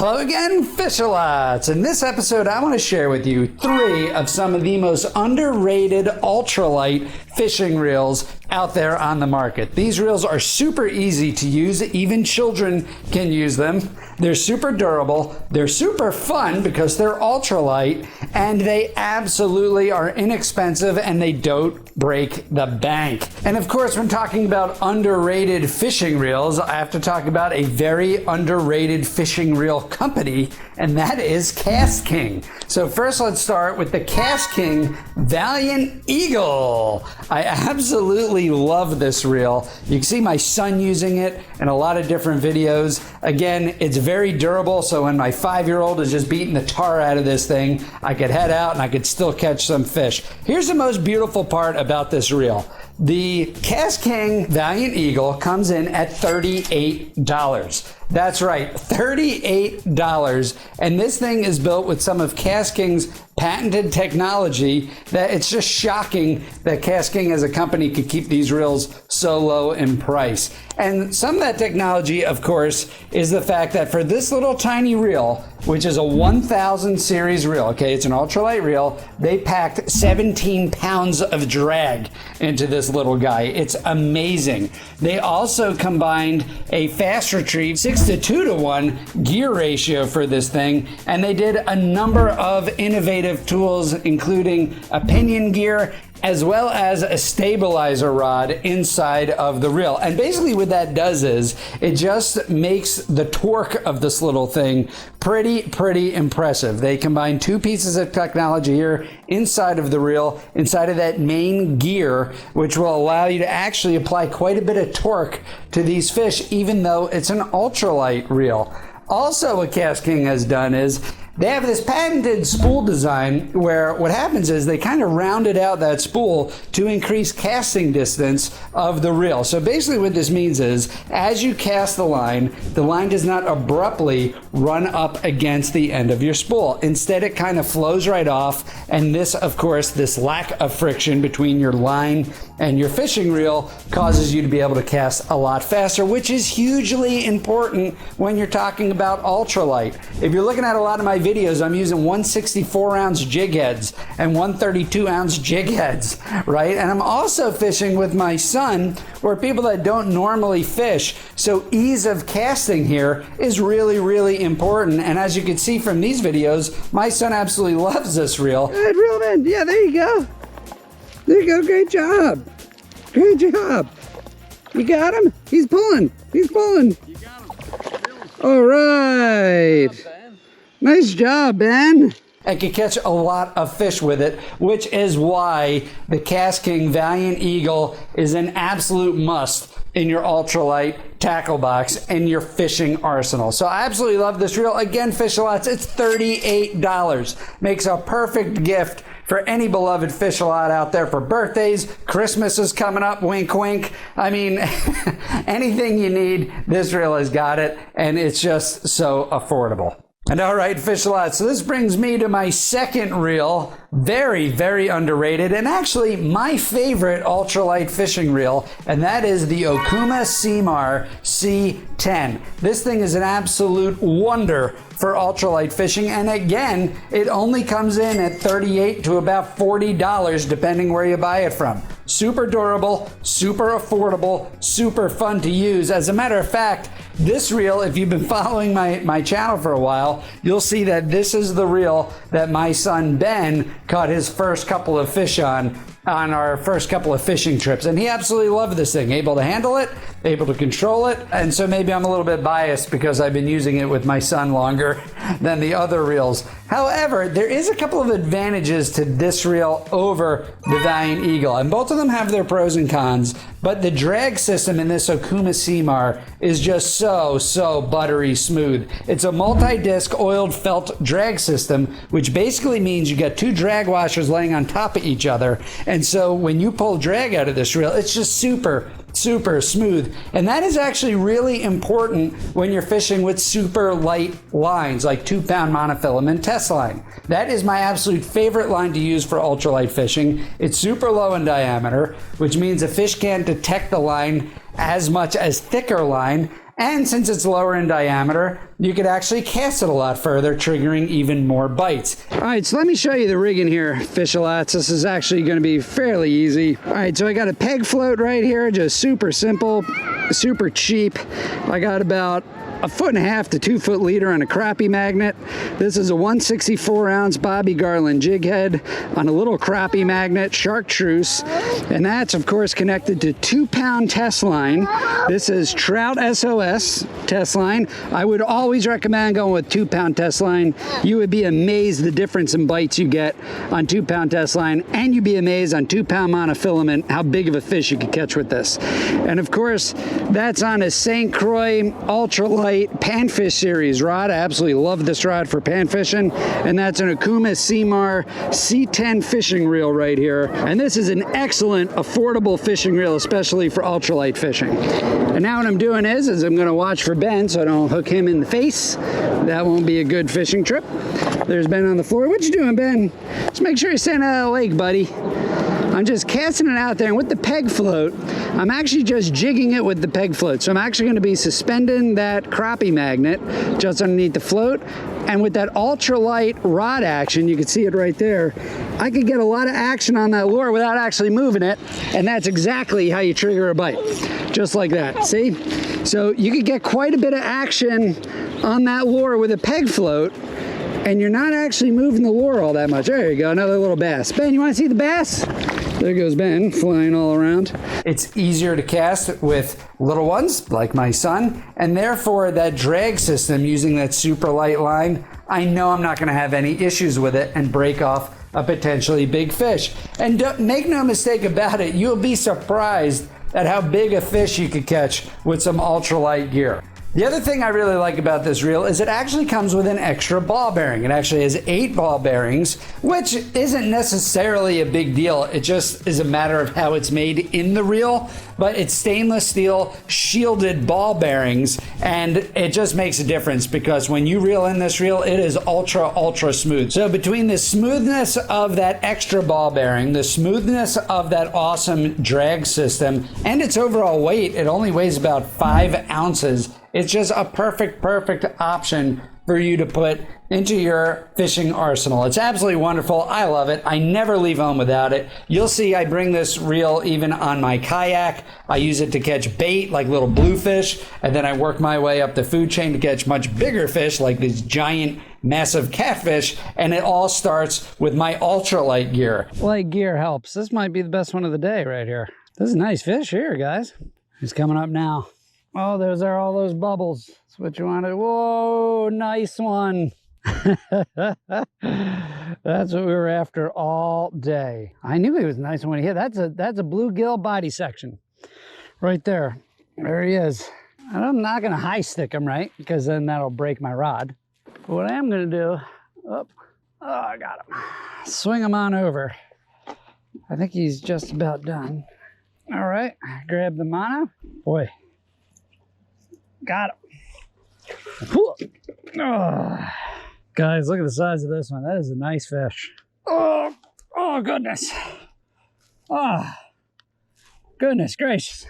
Hello again, Fish-a-lots. In this episode, I want to share with you 3 of some of the most underrated ultralight fishing reels out there on the market. These reels are super easy to use. Even children can use them. They're super durable. They're super fun because they're ultralight, and they absolutely are inexpensive, and they don't break the bank. And of course, when talking about underrated fishing reels, I have to talk about a very underrated fishing reel company, and that is KastKing. So first, let's start with the KastKing Valiant Eagle. I absolutely love this reel. You can see my son using it in a lot of different videos. Again, it's very durable, so when my 5-year-old is just beating the tar out of this thing, I could head out and I could still catch some fish. Here's the most beautiful part about this reel. The KastKing Valiant Eagle comes in at $38. That's right, $38. And this thing is built with some of KastKing's patented technology that it's just shocking that KastKing as a company could keep these reels so low in price. And some of that technology, of course, is the fact that for this little tiny reel, which is a 1000 series reel, okay, it's an ultralight reel, they packed 17 pounds of drag into this little guy. It's amazing. They also combined a fast retrieve 6-to-2-to-1 gear ratio for this thing, and they did a number of innovative tools, including a pinion gear as well as a stabilizer rod inside of the reel. And basically what that does is it just makes the torque of this little thing pretty impressive. They combine 2 pieces of technology here inside of the reel, inside of that main gear, which will allow you to actually apply quite a bit of torque to these fish, even though it's an ultralight reel. Also, what KastKing has done is they have this patented spool design where what happens is they kind of rounded out that spool to increase casting distance of the reel. So basically what this means is as you cast the line does not abruptly run up against the end of your spool. Instead, it kind of flows right off. And this, of course, this lack of friction between your line and your fishing reel causes you to be able to cast a lot faster, which is hugely important when you're talking about ultralight. If you're looking at a lot of my videos, I'm using 164-ounce jig heads and 132-ounce jig heads, right? And I'm also fishing with my son, or people that don't normally fish. So ease of casting here is really important. And as you can see from these videos, my son absolutely loves this reel. Good reel in. Yeah, there you go. There you go. Great job. Great job. You got him? He's pulling. He's pulling. You got him. All right. Nice job, Ben. And can catch a lot of fish with it, which is why the KastKing Valiant Eagle is an absolute must in your ultralight tackle box and your fishing arsenal. So I absolutely love this reel. Again, Fish-a-lots, it's $38. Makes a perfect gift for any beloved fish-a-lot out there for birthdays. Christmas is coming up, wink wink. I mean, anything you need, this reel has got it, and it's just so affordable. And all right, Fish-a-lot, so this brings me to my second reel, very underrated, and actually my favorite ultralight fishing reel, and that is the Okuma Semar C10. This thing is an absolute wonder for ultralight fishing, and again, it only comes in at $38 to about $40 depending where you buy it from. Super durable, super affordable, super fun to use. As a matter of fact, this reel, if you've been following my channel for a while, you'll see that this is the reel that my son Ben caught his first couple of fish on our first couple of fishing trips. And he absolutely loved this thing, able to handle it, able to control it. And so maybe I'm a little bit biased because I've been using it with my son longer than the other reels. However, there is a couple of advantages to this reel over the Valiant Eagle, and both of them have their pros and cons, but the drag system in this Okuma Semar is just so buttery smooth. It's a multi-disc oiled felt drag system, which basically means you got 2 drag washers laying on top of each other, and so when you pull drag out of this reel, it's just super smooth. And that is actually really important when you're fishing with super light lines like 2-pound monofilament test line. That is my absolute favorite line to use for ultralight fishing. It's super low in diameter, which means a fish can't detect the line as much as thicker line, And since it's lower in diameter, you could actually cast it a lot further, triggering even more bites. All right, so let me show you the rigging here, Fish-a-lots. This is actually going to be fairly easy. All right, so I got a peg float right here, just super simple, super cheap. I got about 1.5 to 2 foot leader on a crappie magnet. This is a 164 ounce Bobby Garland jig head on a little crappie magnet, chartreuse, and that's of course connected to 2-pound test line. This is Trout SOS test line. I would always recommend going with 2-pound test line. You would be amazed the difference in bites you get on 2-pound test line, and you'd be amazed on 2-pound monofilament how big of a fish you could catch with this. And of course, that's on a St. Croix Ultralight panfish series rod. I absolutely love this rod for pan fishing, and that's an Okuma Semar C10 fishing reel right here. And this is an excellent, affordable fishing reel, especially for ultralight fishing. And now what I'm doing is I'm going to watch for Ben so I don't hook him in the face. That won't be a good fishing trip. There's Ben on the floor. What you doing, Ben? Just make sure you stay out of the lake, buddy. I'm just casting it out there, and with the peg float, I'm actually just jigging it with the peg float. So I'm actually going to be suspending that crappie magnet just underneath the float. And with that ultralight rod action, you can see it right there, I could get a lot of action on that lure without actually moving it. And that's exactly how you trigger a bite, just like that. See? So you could get quite a bit of action on that lure with a peg float, and you're not actually moving the lure all that much. There you go, another little bass. Ben, you want to see the bass? There goes Ben, flying all around. It's easier to cast with little ones, like my son, and therefore that drag system using that super light line, I know I'm not gonna have any issues with it and break off a potentially big fish. And make no mistake about it, you'll be surprised at how big a fish you could catch with some ultralight gear. The other thing I really like about this reel is it actually comes with an extra ball bearing. It actually has 8 ball bearings, which isn't necessarily a big deal. It just is a matter of how it's made in the reel, but it's stainless steel shielded ball bearings, and it just makes a difference because when you reel in this reel, it is ultra smooth. So between the smoothness of that extra ball bearing, the smoothness of that awesome drag system, and its overall weight, it only weighs about 5 ounces. It's just a perfect option for you to put into your fishing arsenal. It's absolutely wonderful. I love it. I never leave home without it. You'll see I bring this reel even on my kayak. I use it to catch bait like little bluefish, and then I work my way up the food chain to catch much bigger fish like these giant, massive catfish, and it all starts with my ultralight gear. Light gear helps. This might be the best one of the day right here. This is a nice fish here, guys. He's coming up now. Oh, those are all those bubbles. That's what you wanted. Whoa, nice one. That's what we were after all day. I knew he was a nice one to hit. That's a bluegill body section right there. There he is. And I'm not going to high stick him, right? Because then that'll break my rod. But what I am going to do, oh, I got him. Swing him on over. I think he's just about done. All right, grab the mono. Boy. Got him. Oh. Guys, look at the size of this one. That is a nice fish. Oh goodness. Oh, goodness gracious.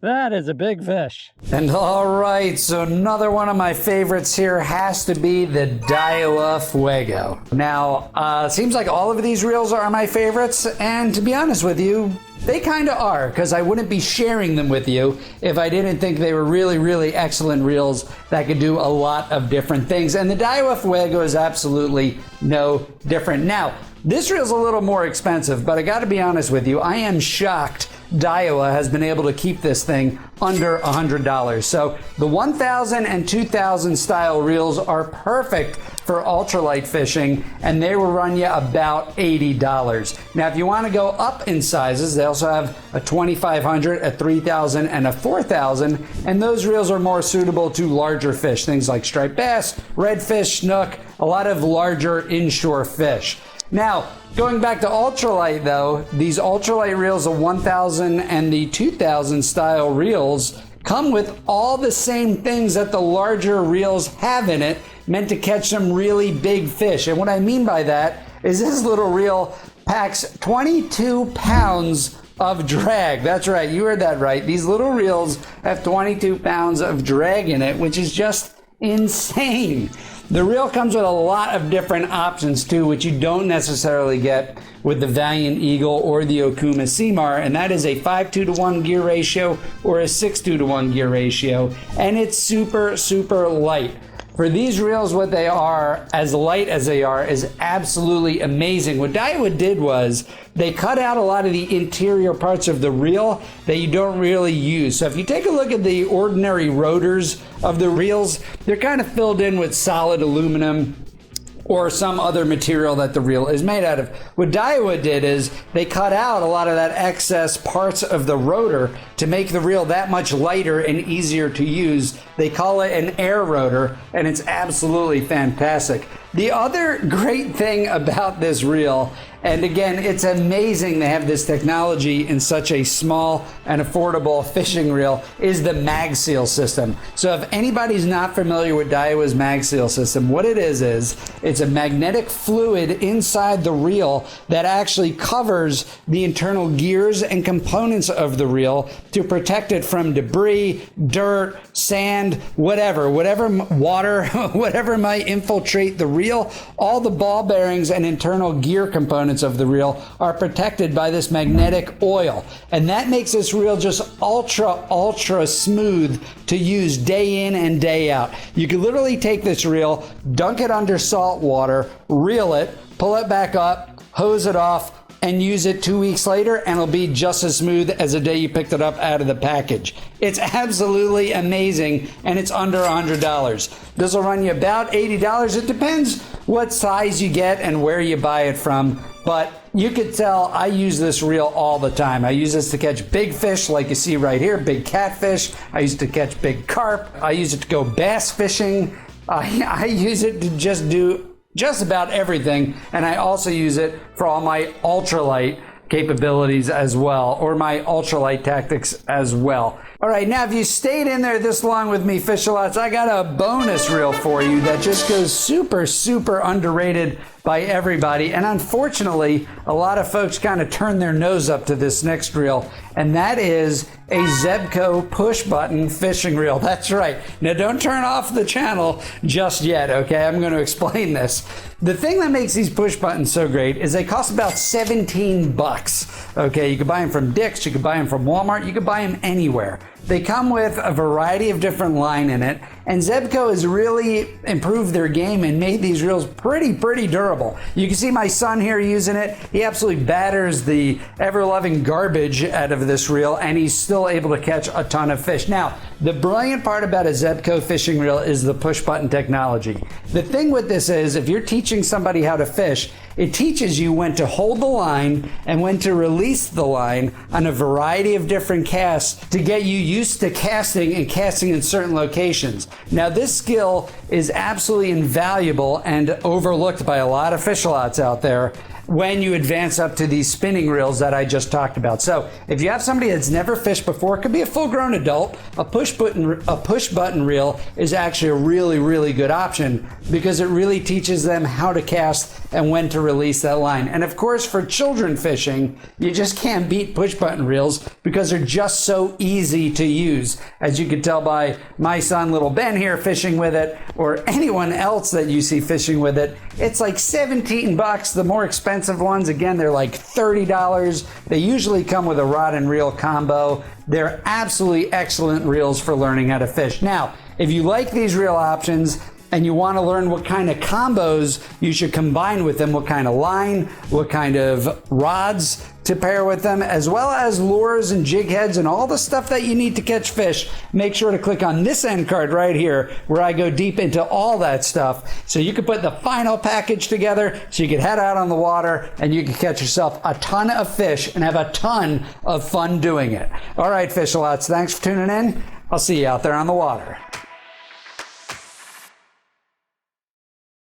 That is a big fish. And all right, so another one of my favorites here has to be the Daiwa Fego. Now, it seems like all of these reels are my favorites, and to be honest with you, they kind of are, because I wouldn't be sharing them with you if I didn't think they were really excellent reels that could do a lot of different things. And the Daiwa Fego is absolutely no different. Now, this reel's a little more expensive, but I gotta be honest with you, I am shocked Daiwa has been able to keep this thing under $100. So the 1000 and 2000 style reels are perfect for ultralight fishing, and they will run you about $80. Now, if you want to go up in sizes, they also have a 2500, a 3000, and a 4000, and those reels are more suitable to larger fish, things like striped bass, redfish, snook, a lot of larger inshore fish. Now, going back to ultralight though, these ultralight reels, the 1000 and the 2000 style reels, come with all the same things that the larger reels have in it, meant to catch some really big fish. And what I mean by that is this little reel packs 22 pounds of drag. That's right, you heard that right. These little reels have 22 pounds of drag in it, which is just insane. The reel comes with a lot of different options too, which you don't necessarily get with the Valiant Eagle or the Okuma Semar, and that is a 5:2-to-1 gear ratio or a 6:2-to-1 gear ratio, and it's super, super light. For these reels, what they are, as light as they are, is absolutely amazing. What Daiwa did was they cut out a lot of the interior parts of the reel that you don't really use. So if you take a look at the ordinary rotors of the reels, they're kind of filled in with solid aluminum or some other material that the reel is made out of. What Daiwa did is they cut out a lot of that excess parts of the rotor to make the reel that much lighter and easier to use. They call it an air rotor, and it's absolutely fantastic. The other great thing about this reel, and again, it's amazing they have this technology in such a small and affordable fishing reel, is the mag seal system. So if anybody's not familiar with Daiwa's mag seal system, what it is it's a magnetic fluid inside the reel that actually covers the internal gears and components of the reel to protect it from debris, dirt, sand, whatever water, whatever might infiltrate the reel. All the ball bearings and internal gear components of the reel are protected by this magnetic oil, and that makes this reel just ultra smooth to use day in and day out. You can literally take this reel, dunk it under salt water, reel it, pull it back up, hose it off, and use it 2 weeks later, and it'll be just as smooth as the day you picked it up out of the package. It's absolutely amazing, and it's under $100. This will run you about $80. It depends what size you get and where you buy it from, but you could tell I use this reel all the time. I use this to catch big fish like you see right here, big catfish. I use it to catch big carp. I use it to go bass fishing. I use it to just do just about everything, and I also use it for all my ultralight capabilities as well, or my ultralight tactics as well. All right, now if you stayed in there this long with me, Fish-A-Lots, I got a bonus reel for you that just goes super, super underrated by everybody. And unfortunately, a lot of folks kind of turn their nose up to this next reel, and that is a Zebco push button fishing reel. That's right. Now don't turn off the channel just yet, okay? I'm going to explain this. The thing that makes these push buttons so great is they cost about 17 bucks. Okay, you can buy them from Dick's, you can buy them from Walmart, you can buy them anywhere. They come with a variety of different line in it, and Zebco has really improved their game and made these reels pretty durable. You can see my son here using it. He absolutely batters the ever-loving garbage out of this reel, and he's still able to catch a ton of fish. Now, the brilliant part about a Zebco fishing reel is the push-button technology. The thing with this is, if you're teaching somebody how to fish, it teaches you when to hold the line and when to release the line on a variety of different casts to get you used to casting and casting in certain locations. Now, this skill is absolutely invaluable and overlooked by a lot of Fish-A-Lots out there when you advance up to these spinning reels that I just talked about. So if you have somebody that's never fished before, it could be a full-grown adult, a push button reel is actually a really good option because it really teaches them how to cast and when to release that line. And of course, for children fishing, you just can't beat push button reels because they're just so easy to use. As you can tell by my son, little Ben here, fishing with it, or anyone else that you see fishing with it, it's like 17 bucks. The more expensive ones, again, they're like $30. They usually come with a rod and reel combo. They're absolutely excellent reels for learning how to fish. Now, if you like these reel options and you want to learn what kind of combos you should combine with them, what kind of line, what kind of rods to pair with them, as well as lures and jig heads and all the stuff that you need to catch fish, make sure to click on this end card right here where I go deep into all that stuff so you can put the final package together so you can head out on the water and you can catch yourself a ton of fish and have a ton of fun doing it. All right, Fish-A-Lots, thanks for tuning in. I'll see you out there on the water.